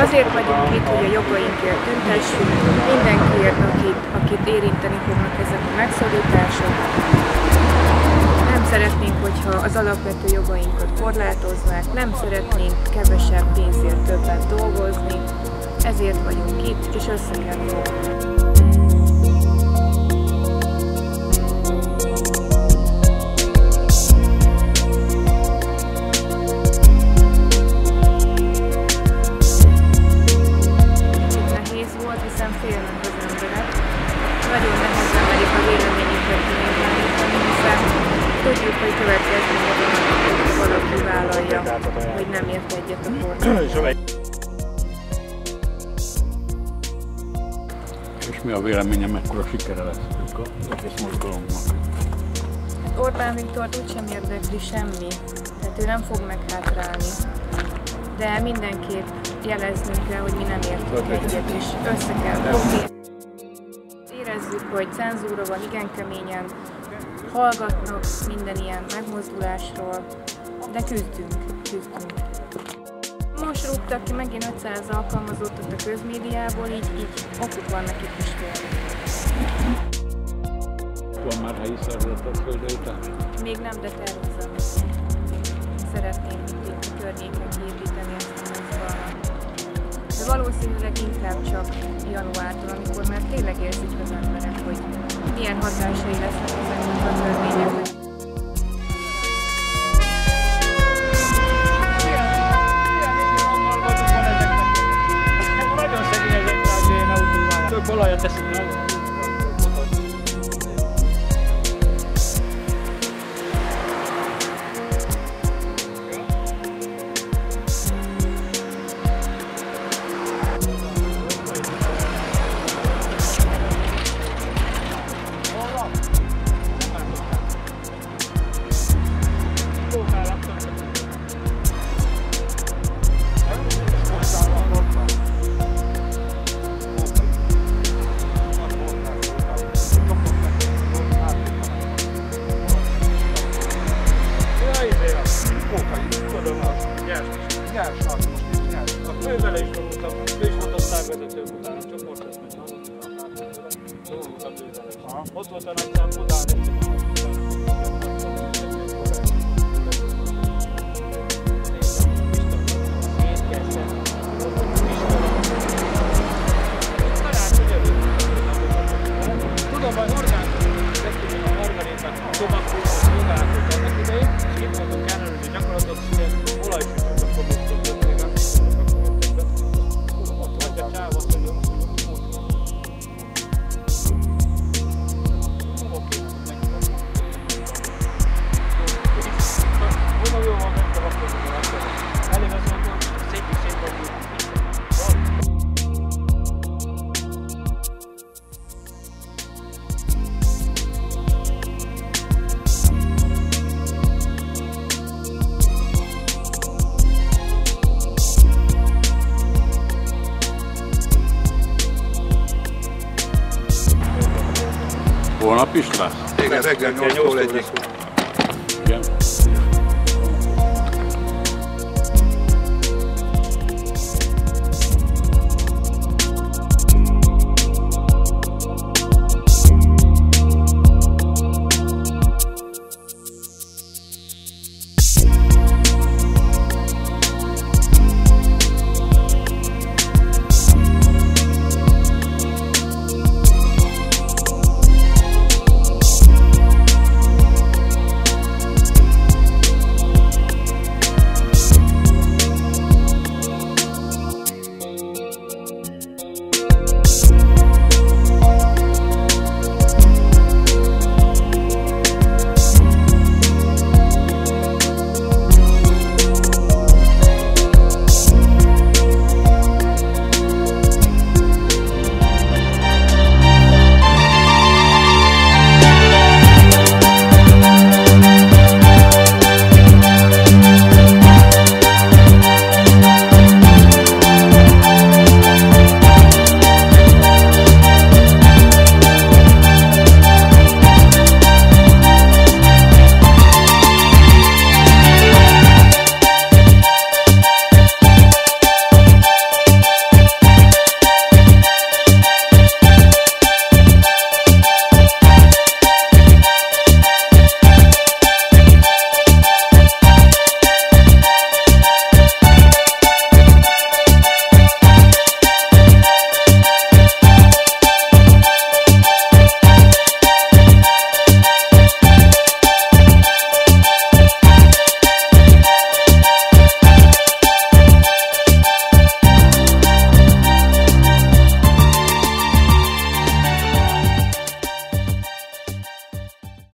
Azért vagyunk itt, hogy a jogainkért tüntessünk, mindenkiért, akit érinteni fognak ezek a megszorítások. Nem szeretnénk, hogyha az alapvető jogainkat korlátoznák, nem szeretnénk kevesebb pénzért többet dolgozni, ezért vagyunk itt, és össze kell fogni. Hiszen félnek az emberek. Nagyon nehezen merik a véleményüket nyilvánítani, hiszen tudjuk, hogy következménye van, hogy valaki vállalja, hogy nem ért egyet a kormánnyal. És mi a véleményem, mekkora sikere lesz az egész mozgalomnak? Orbán Viktort úgysem érdekli semmi, tehát ő nem fog meghátrálni. De mindenképp jeleznünk kell, hogy mi nem értünk egyet, és össze kell fogni. Érezzük, hogy cenzúra van, igen keményen hallgatnak minden ilyen megmozdulásról, de küzdünk. Most rúgtak ki megint 500 alkalmazottat a közmédiából, így okuk van nekik is félni. Van már helyi szervezetek szolidaritás? Még nem, de tervezem. Szeretném itt a környéken kiépíteni ezt a mozgalmat. De valószínűleg inkább csak januártól, amikor már tényleg érzik az emberek, hogy milyen hatásai lesznek ezeknek a törvényeknek. Nagyon szegény ezeknek az ilyen autóval. Több olajat teszik meg. Ővele is tanultam, ő is volt a szárvezető utána, csak most ezt meg tanultam ővele. Ott volt a nagy szám utána. Tudom, hogy organizáltak csomagkúrva szolgálatot annak idején, és itt voltak ellenőrző gyakorlatot, és olajsütőt a kommunitót még nem tudtak ott vagy a csáv, azt mondja, oké, mondom, jól van, nem tudom, elég az, hogy szép vagyunk. Holnap is lesz? Igen, reggel 8-tól 1-ig.